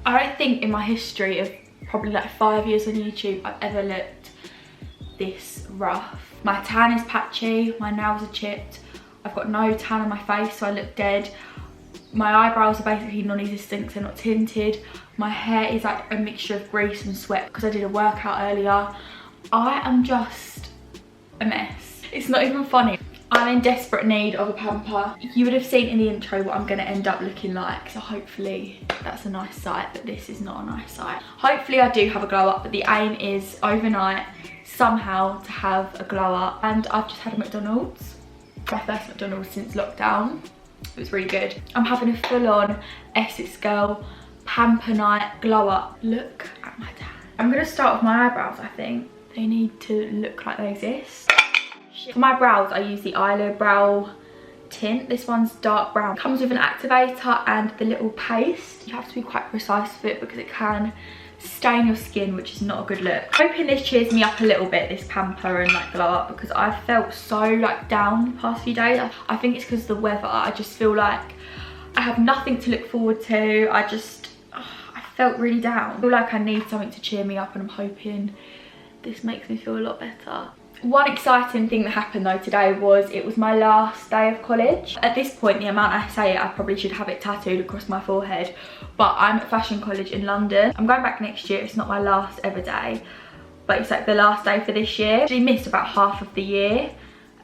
I don't think in my history of probably like 5 years on YouTube I've ever looked this rough. My tan is patchy, my nails are chipped, I've got no tan on my face so I look dead. My eyebrows are basically non-existent because they're not tinted. My hair is like a mixture of grease and sweat because I did a workout earlier. I am just a mess. It's not even funny. I'm in desperate need of a pamper. You would have seen in the intro what I'm going to end up looking like, so hopefully that's a nice sight, but this is not a nice sight. Hopefully I do have a glow up, but the aim is overnight somehow to have a glow up. And I've just had a McDonald's, my first McDonald's since lockdown. It was really good. I'm having a full-on Essex girl pamper night glow up. Look at my tan. I'm going to start with my eyebrows. I think they need to look like they exist. For my brows, I use the Eyelid Brow Tint. This one's dark brown. Comes with an activator and the little paste. You have to be quite precise with it because it can stain your skin, which is not a good look. Hoping this cheers me up a little bit, this pamper and like glow up, because I felt so like down the past few days. I think it's because of the weather. I just feel like I have nothing to look forward to. I felt really down. I feel like I need something to cheer me up, and I'm hoping this makes me feel a lot better. One exciting thing that happened though today was it was my last day of college. At this point, the amount I say it, I probably should have it tattooed across my forehead, but I'm at fashion college in London. I'm going back next year. It's not my last ever day, but it's like the last day for this year. I actually missed about half of the year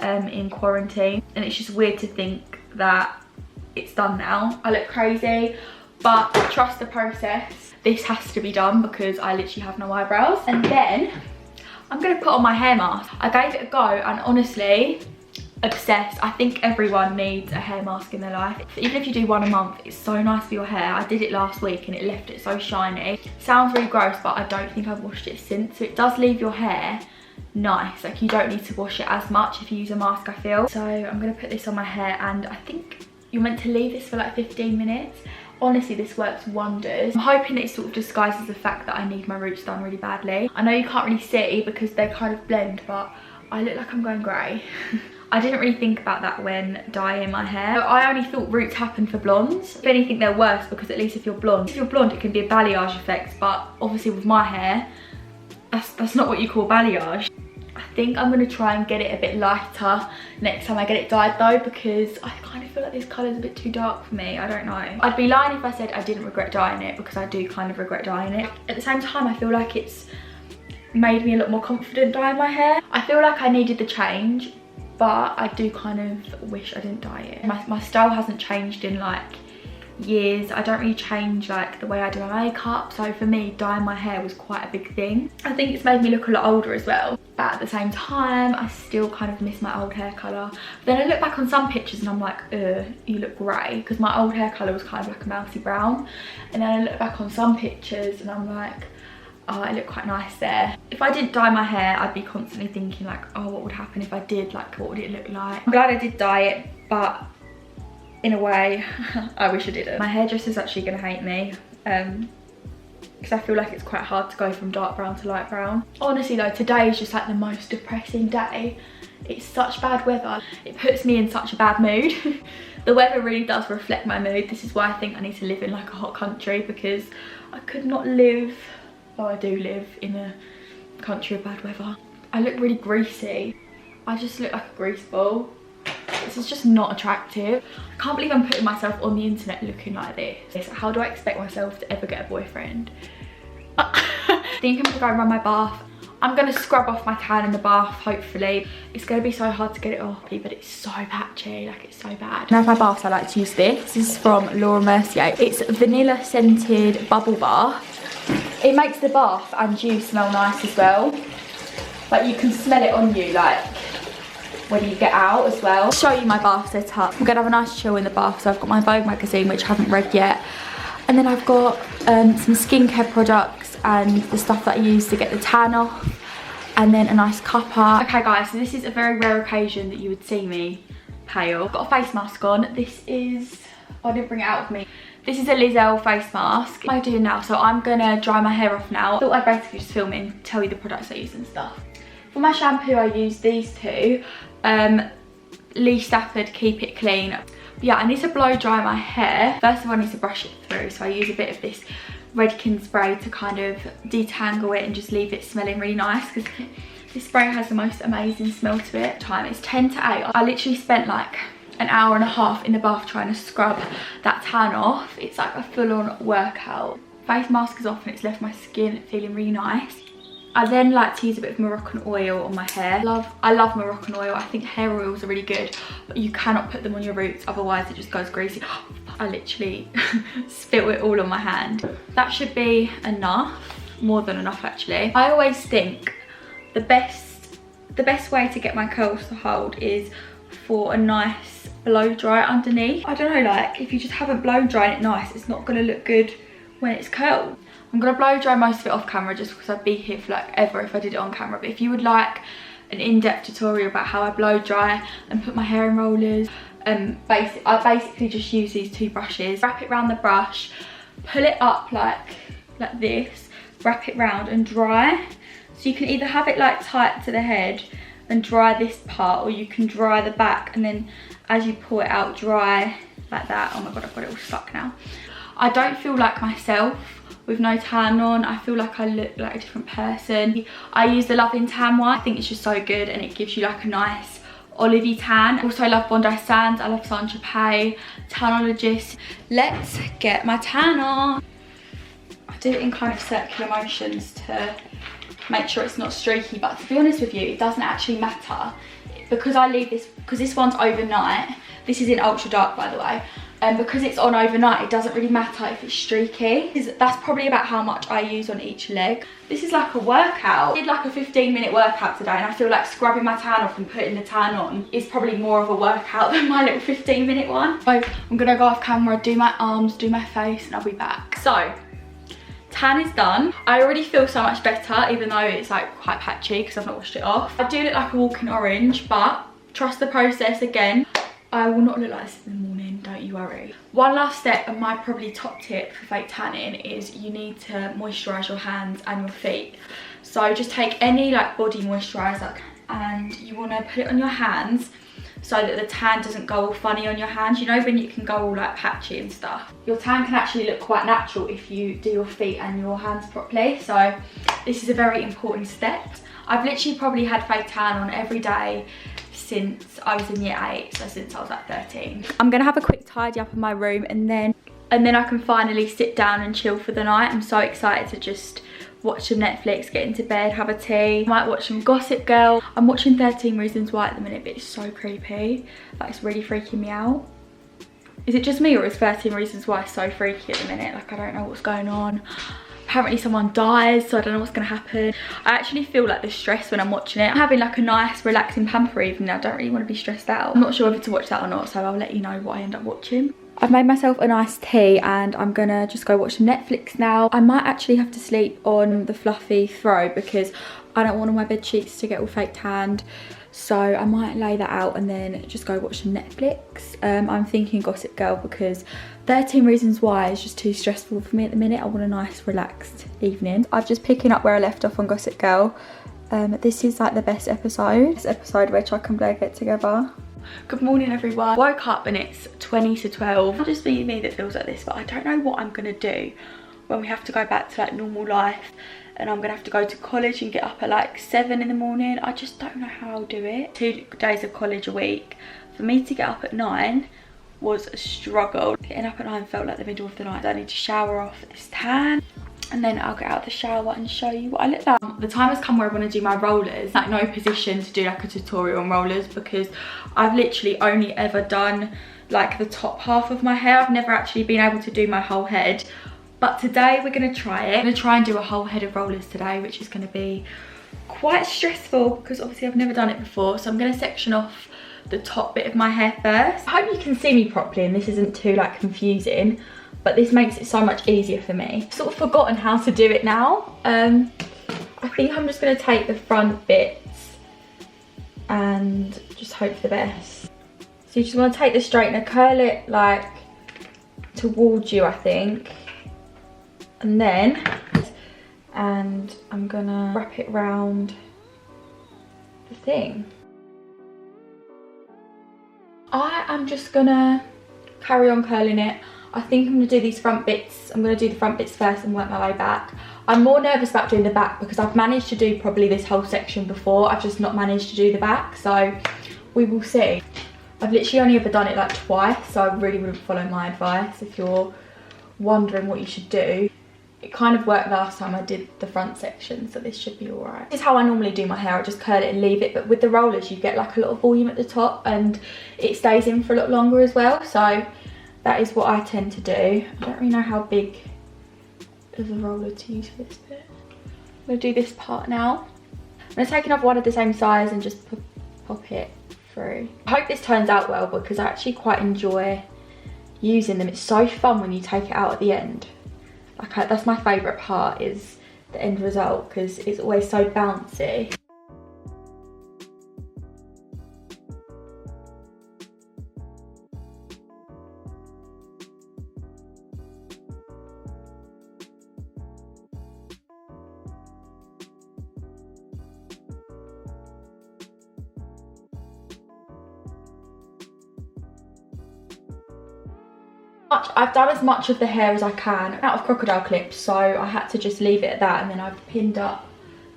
in quarantine, and it's just weird to think that it's done now. I look crazy, but trust the process. This has to be done because I literally have no eyebrows. And then I'm going to put on my hair mask. I gave it a go and honestly, obsessed. I think everyone needs a hair mask in their life. Even if you do one a month, it's so nice for your hair. I did it last week and it left it so shiny. Sounds really gross, but I don't think I've washed it since. So it does leave your hair nice. Like, you don't need to wash it as much if you use a mask, I feel. So I'm going to put this on my hair, and I think you're meant to leave this for like 15 minutes. Honestly, this works wonders. I'm hoping it sort of disguises the fact that I need my roots done really badly. I know you can't really see because they kind of blend, but I look like I'm going grey. I didn't really think about that when dyeing my hair. I only thought roots happen for blondes. If anything, they're worse because at least if you're blonde, it can be a balayage effect, but obviously with my hair, that's not what you call balayage. I think I'm going to try and get it a bit lighter next time I get it dyed though, because I kind of feel like this colour is a bit too dark for me. I don't know. I'd be lying if I said I didn't regret dyeing it, because I do kind of regret dyeing it. At the same time, I feel like it's made me a lot more confident dyeing my hair. I feel like I needed the change, but I do kind of wish I didn't dye it. My style hasn't changed in like years. I don't really change like the way I do my makeup, so for me dyeing my hair was quite a big thing. I think it's made me look a lot older as well, but at the same time I still kind of miss my old hair colour. Then I look back on some pictures and I'm like, you look grey, because my old hair colour was kind of like a mousy brown. And then I look back on some pictures and I'm like, oh, I look quite nice there. If I didn't dye my hair, I'd be constantly thinking like, oh, what would happen if I did? Like, what would it look like? I'm glad I did dye it, but in a way, I wish I didn't. My hairdresser's actually gonna hate me because I feel like it's quite hard to go from dark brown to light brown. Honestly though, today is just like the most depressing day. It's such bad weather. It puts me in such a bad mood. The weather really does reflect my mood. This is why I think I need to live in like a hot country, because I could not live, oh, I do live in a country of bad weather. I look really greasy. I just look like a grease ball. This is just not attractive. I can't believe I'm putting myself on the internet looking like this. How do I expect myself to ever get a boyfriend? I think I'm gonna go run my bath. I'm gonna scrub off my tan in the bath, hopefully. It's gonna be so hard to get it off, but it's so patchy, like it's so bad. Now for my bath, I like to use this. This is from Laura Mercier. It's vanilla scented bubble bath. It makes the bath and you smell nice as well. Like, you can smell it on you, like when you get out as well. I'll show you my bath setup. I'm gonna have a nice chill in the bath. So I've got my Vogue magazine, which I haven't read yet. And then I've got some skincare products and the stuff that I use to get the tan off. And then a nice cuppa. Okay guys, so this is a very rare occasion that you would see me pale. I've got a face mask on. This is, I didn't bring it out with me. This is a Lizelle face mask. What am I doing now? So I'm gonna dry my hair off now. I thought I'd basically just film it and tell you the products I use and stuff. For my shampoo, I use these two. Lee Stafford Keep It Clean. But yeah, I need to blow dry my hair. First of all, I need to brush it through. So I use a bit of this Redken spray to kind of detangle it and just leave it smelling really nice, because this spray has the most amazing smell to it. Time it's 10 to 8. I literally spent like an hour and a half in the bath trying to scrub that tan off. It's like a full-on workout. Face mask is off and it's left my skin feeling really nice. I then like to use a bit of Moroccan oil on my hair. I love Moroccan oil. I think hair oils are really good, but you cannot put them on your roots, otherwise it just goes greasy. I literally spilt it all on my hand. That should be enough, more than enough actually. I always think the best way to get my curls to hold is for a nice blow dry underneath. I don't know, like if you just haven't blow dried it nice, it's not gonna look good when it's curled. I'm gonna blow dry most of it off camera just because I'd be here for like ever if I did it on camera. But if you would like an in-depth tutorial about how I blow dry and put my hair in rollers, I basically just use these 2 brushes, wrap it around the brush, pull it up like this, wrap it round and dry. So you can either have it like tight to the head and dry this part, or you can dry the back and then as you pull it out, dry like that. Oh my god, I've got it all stuck now. I don't feel like myself with no tan on. I feel like I look like a different person. I use the Loving Tan one. I think it's just so good and it gives you like a nice olivey tan. Also I love Bondi Sands, I love Saint Tropez, Tanologist. Let's get my tan on. I do it in kind of circular motions to make sure it's not streaky, but to be honest with you, it doesn't actually matter because I leave this, because this one's overnight. This is in ultra dark by the way. And because it's on overnight, it doesn't really matter if it's streaky. That's probably about how much I use on each leg. This is like a workout. I did like a 15-minute workout today and I feel like scrubbing my tan off and putting the tan on is probably more of a workout than my little 15-minute one. So I'm gonna go off camera, do my arms, do my face, and I'll be back. So, tan is done. I already feel so much better, even though it's like quite patchy because I've not washed it off. I do look like a walking orange, but trust the process again. I will not look like this in the morning, don't you worry. One last step, and my probably top tip for fake tanning, is you need to moisturise your hands and your feet. So just take any like body moisturiser and you want to put it on your hands so that the tan doesn't go all funny on your hands. You know when you can go all like patchy and stuff? Your tan can actually look quite natural if you do your feet and your hands properly. So this is a very important step. I've literally probably had fake tan on every day since I was in year 8, so since I was like 13. I'm gonna have a quick tidy up in my room and then I can finally sit down and chill for the night. I'm so excited to just watch some Netflix, get into bed, have a tea. I might watch some Gossip Girl. I'm watching 13 Reasons Why at the minute, but it's so creepy. Like it's really freaking me out. Is it just me, or is 13 Reasons Why so freaky at the minute? Like I don't know what's going on. Apparently someone dies, so I don't know what's gonna happen. I actually feel like the stress when I'm watching it. I'm having like a nice relaxing pamper evening. I don't really want to be stressed out. I'm not sure whether to watch that or not, so I'll let you know what I end up watching. I've made myself a nice tea and I'm gonna just go watch some Netflix now. I might actually have to sleep on the fluffy throw because I don't want all my bed sheets to get all fake tanned. So I might lay that out and then just go watch some Netflix. I'm thinking Gossip Girl because 13 Reasons Why is just too stressful for me at the minute. I want a nice relaxed evening. I'm just picking up where I left off on Gossip Girl. This is like the best episode. This episode where Chuck and Blair get together. Good morning everyone. Woke up and it's 20 to 12. It'll just be me that feels like this, but I don't know what I'm gonna do when we have to go back to like normal life and I'm gonna have to go to college and get up at like 7 in the morning. I just don't know how I'll do it. 2 days of college a week. For me to get up at 9 was a struggle. Getting up at 9 felt like the middle of the night. I need to shower off this tan and then I'll get out of the shower and show you what I look like. The time has come where I want to do my rollers. Like no position to do like a tutorial on rollers because I've literally only ever done like the top half of my hair. I've never actually been able to do my whole head. But today we're gonna try it. I'm gonna try and do a whole head of rollers today, which is gonna be quite stressful because obviously I've never done it before. So I'm gonna section off the top bit of my hair first. I hope you can see me properly and this isn't too like confusing, but this makes it so much easier for me. I've sort of forgotten how to do it now. I think I'm just gonna take the front bits and just hope for the best. So you just wanna take the straightener, curl it like towards you, I think. And I'm gonna wrap it round the thing. I am just gonna carry on curling it. I think I'm going to do these front bits. I'm going to do the front bits first and work my way back. I'm more nervous about doing the back because I've managed to do probably this whole section before. I've just not managed to do the back, so we will see. I've literally only ever done it like twice, so I really wouldn't follow my advice if you're wondering what you should do. It kind of worked last time I did the front section, so this should be alright. This is how I normally do my hair. I just curl it and leave it, but with the rollers you get like a lot of volume at the top and it stays in for a lot longer as well, so that is what I tend to do. I don't really know how big of a roller to use for this bit. I'm going to do this part now. I'm going to take another one of the same size and just pop it through. I hope this turns out well because I actually quite enjoy using them. It's so fun when you take it out at the end. Like that's my favourite part, is the end result, because it's always so bouncy. I've done as much of the hair as I can out of crocodile clips, so I had to just leave it at that, and then I've pinned up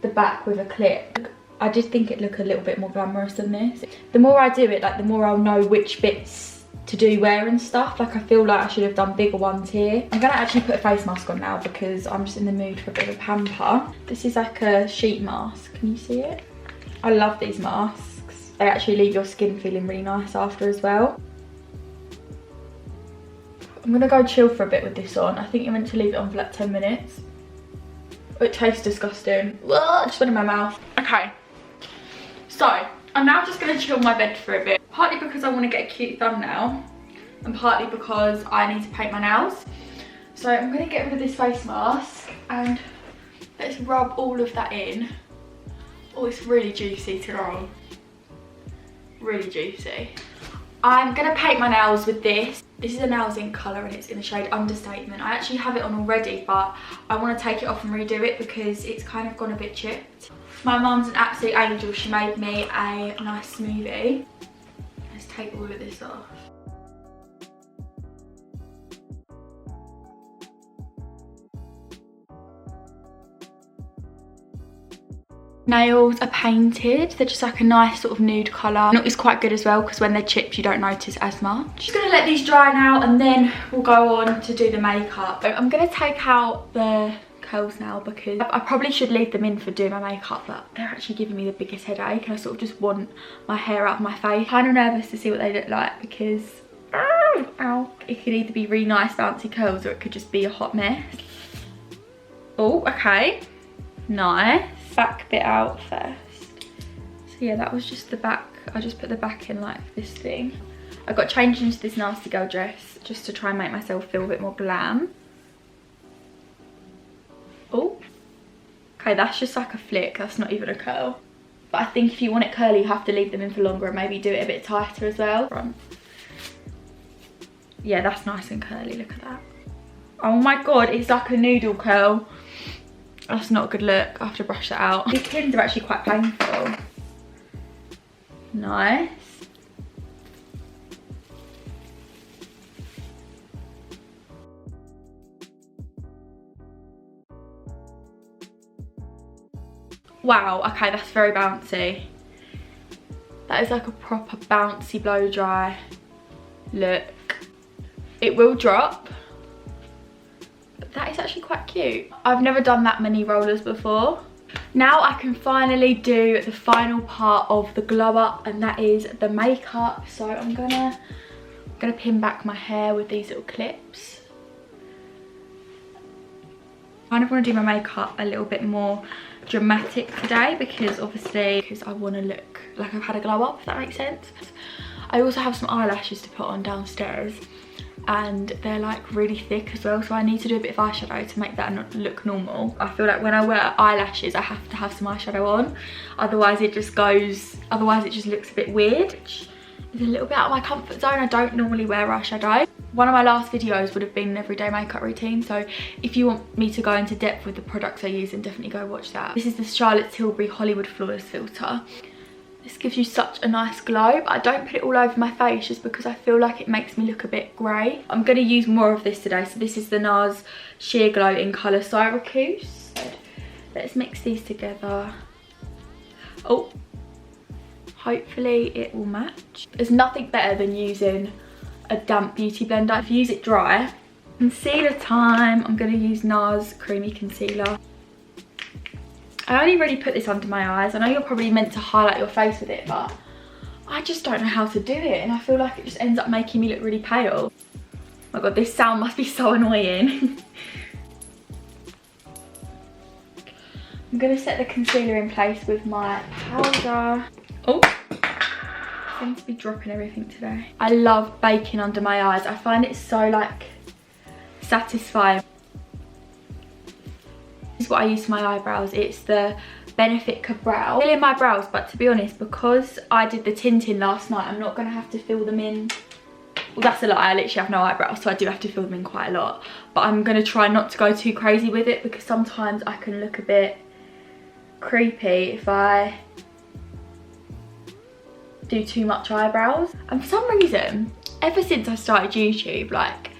the back with a clip. I did think it'd look a little bit more glamorous than this. The more I do it, like the more I'll know which bits to do where and stuff. Like I feel like I should have done bigger ones here. I'm gonna actually put a face mask on now because I'm just in the mood for a bit of a pamper. This is like a sheet mask, can you see it? I love these masks. They actually leave your skin feeling really nice after as well. I'm gonna go chill for a bit with this on. I think you're meant to leave it on for like 10 minutes. It tastes disgusting. Ugh, just went in my mouth. Okay, so I'm now just gonna chill my bed for a bit. Partly because I wanna get a cute thumbnail and partly because I need to paint my nails. So I'm gonna get rid of this face mask and let's rub all of that in. Oh, it's really juicy to roll. Really juicy. I'm gonna paint my nails with this. This is a nails ink colour and it's in the shade Understatement. I actually have it on already, but I want to take it off and redo it because it's kind of gone a bit chipped. My mum's an absolute angel. She made me a nice smoothie. Let's take all of this off. Nails are painted. They're just like a nice sort of nude colour. It's quite good as well because when they're chipped you don't notice as much. Just gonna let these dry now and then we'll go on to do the makeup. I'm gonna take out the curls now because I probably should leave them in for doing my makeup, but they're actually giving me the biggest headache and I sort of just want my hair out of my face. Kind of nervous to see what they look like because ow, it could either be really nice bouncy curls or it could just be a hot mess. Oh, okay, nice. Back bit out first. So yeah, that was just the back. I just put the back in like this thing. I got changed into this nasty girl dress just to try and make myself feel a bit more glam. Oh, okay, that's just like a flick. That's not even a curl. But I think if you want it curly, you have to leave them in for longer and maybe do it a bit tighter as well. Front. Yeah, that's nice and curly. Look at that. Oh my god, it's like a noodle curl. That's not a good look. I have to brush that out. These pins are actually quite painful. Nice. Wow, okay, that's very bouncy. That is like a proper bouncy blow dry look. It will drop. That is actually quite cute. I've never done that many rollers before. Now I can finally do the final part of the glow up, and that is the makeup. So I'm gonna pin back my hair with these little clips. I kind of want to do my makeup a little bit more dramatic today because I want to look like I've had a glow up, if that makes sense. I also have some eyelashes to put on downstairs, and they're like really thick as well, so I need to do a bit of eyeshadow to make that not look normal. I feel like when I wear eyelashes I have to have some eyeshadow on, otherwise it just looks a bit weird, which is a little bit out of my comfort zone. I don't normally wear eyeshadow. One of my last videos would have been an everyday makeup routine, so if you want me to go into depth with the products I use, then definitely go watch that. This is the Charlotte Tilbury Hollywood Flawless Filter. This gives you such a nice glow, but I don't put it all over my face just because I feel like it makes me look a bit grey. I'm going to use more of this today. So this is the NARS Sheer Glow in colour Syracuse. Let's mix these together. Oh, hopefully it will match. There's nothing better than using a damp beauty blender. If you use it dry. Concealer time. I'm going to use NARS Creamy Concealer. I only really put this under my eyes. I know you're probably meant to highlight your face with it, but I just don't know how to do it, and I feel like it just ends up making me look really pale. Oh my god, this sound must be so annoying. I'm going to set the concealer in place with my powder. Oh, I seem to be dropping everything today. I love baking under my eyes. I find it so like satisfying. This is what I use for my eyebrows. It's the Benefit Brow. Fill in my brows, but to be honest, because I did the tinting last night, I'm not going to have to fill them in. Well, that's a lie. I literally have no eyebrows, so I do have to fill them in quite a lot. But I'm going to try not to go too crazy with it, because sometimes I can look a bit creepy if I do too much eyebrows. And for some reason, ever since I started YouTube, like,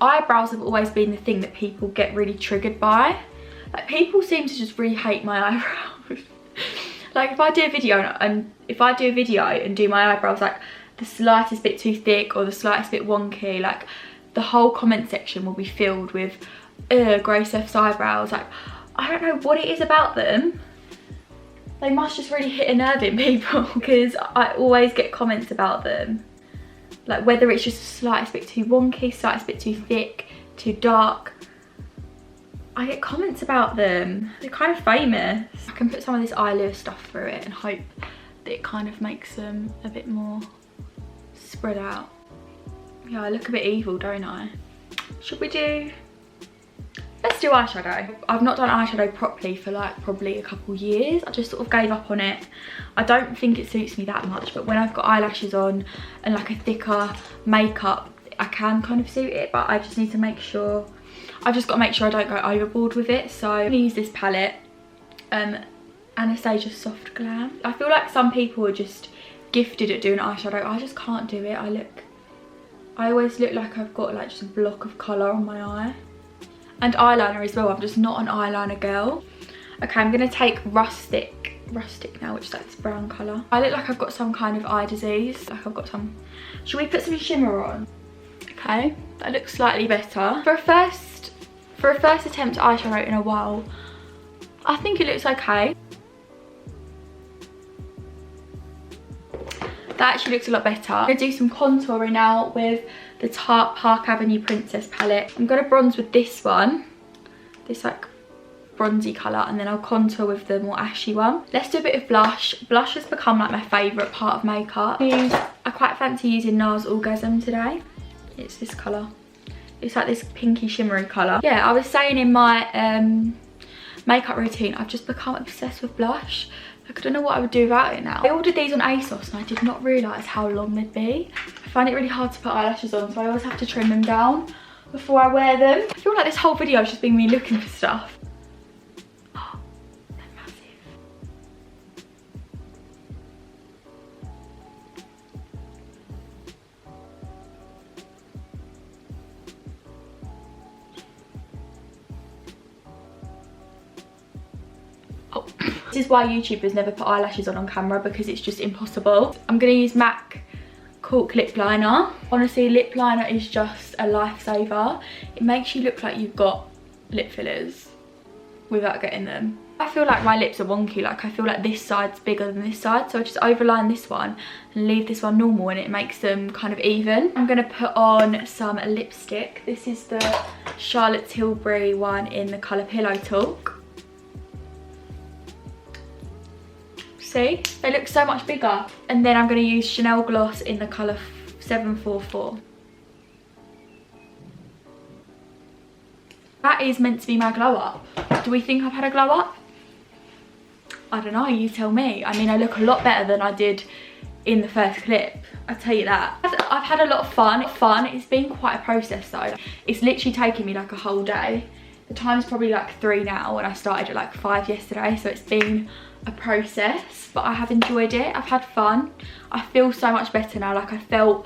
eyebrows have always been the thing that people get really triggered by. Like, people seem to just really hate my eyebrows. Like, if I do a video and do my eyebrows like the slightest bit too thick or the slightest bit wonky, like, the whole comment section will be filled with Grace F's eyebrows. Like, I don't know what it is about them. They must just really hit a nerve in people, because I always get comments about them. Like, whether it's just the slightest bit too wonky, slightest bit too thick, too dark, I get comments about them. They're kind of famous. I can put some of this eyeliner stuff through it and hope that it kind of makes them a bit more spread out. Yeah, I look a bit evil, don't I? Should we do... Let's do eyeshadow. I've not done eyeshadow properly for like probably a couple years. I just sort of gave up on it. I don't think it suits me that much, but when I've got eyelashes on and like a thicker makeup, I can kind of suit it, but I just need to make sure... I've just got to make sure I don't go overboard with it. So I'm going to use this palette, Anastasia Soft Glam. I feel like some people are just gifted at doing eyeshadow. I just can't do it. I always look like I've got like just a block of colour on my eye. And eyeliner as well. I'm just not an eyeliner girl. Okay, I'm going to take Rustic now, which is like this brown colour. I look like I've got some kind of eye disease. Like I've got some... Should we put some shimmer on? Okay, that looks slightly better. For a first attempt at eyeshadow in a while, I think it looks okay. That actually looks a lot better. I'm going to do some contouring now with the Tarte Park Avenue Princess palette. I'm going to bronze with this one, this like bronzy colour, and then I'll contour with the more ashy one. Let's do a bit of blush. Blush has become like my favourite part of makeup. I quite fancy using NARS Orgasm today. It's this colour. It's like this pinky shimmery colour. Yeah, I was saying in my makeup routine, I've just become obsessed with blush. Like, I don't know what I would do without it now. I ordered these on ASOS and I did not realise how long they'd be. I find it really hard to put eyelashes on, so I always have to trim them down before I wear them. I feel like this whole video has just been me looking for stuff. Oh, they're massive. Oh. This is why YouTubers never put eyelashes on camera, because it's just impossible. I'm going to use MAC Cork lip liner. Honestly, lip liner is just a lifesaver. It makes you look like you've got lip fillers without getting them. I feel like my lips are wonky, like I feel like this side's bigger than this side, so I just overline this one and leave this one normal, and it makes them kind of even. I'm going to put on some lipstick. This is the Charlotte Tilbury one in the colour Pillow Talk. See, they look so much bigger. And then I'm going to use Chanel Gloss in the colour 744. That is meant to be my glow up. Do we think I've had a glow up? I don't know, you tell me. I mean, I look a lot better than I did in the first clip, I'll tell you that. I've had a lot of fun. It's been quite a process though. It's literally taken me like a whole day The time's probably like 3 now and I started at like 5 yesterday, so it's been a process, but I have enjoyed it. I've had fun. I feel so much better now. Like I don't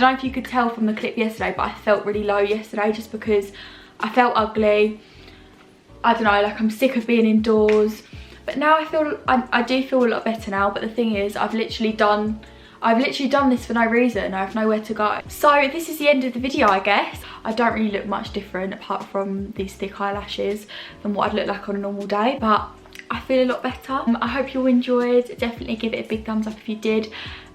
know if you could tell from the clip yesterday, but I felt really low yesterday just because I felt ugly. I don't know, like I'm sick of being indoors. But now I do feel a lot better now. But the thing is, I've literally done this for no reason. I have nowhere to go. So this is the end of the video, I guess. I don't really look much different apart from these thick eyelashes than what I'd look like on a normal day, but I feel a lot better. I hope you all enjoyed. Definitely give it a big thumbs up if you did,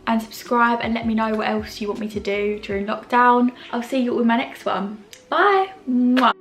and subscribe and let me know what else you want me to do during lockdown. I'll see you all in my next one. Bye. Mwah.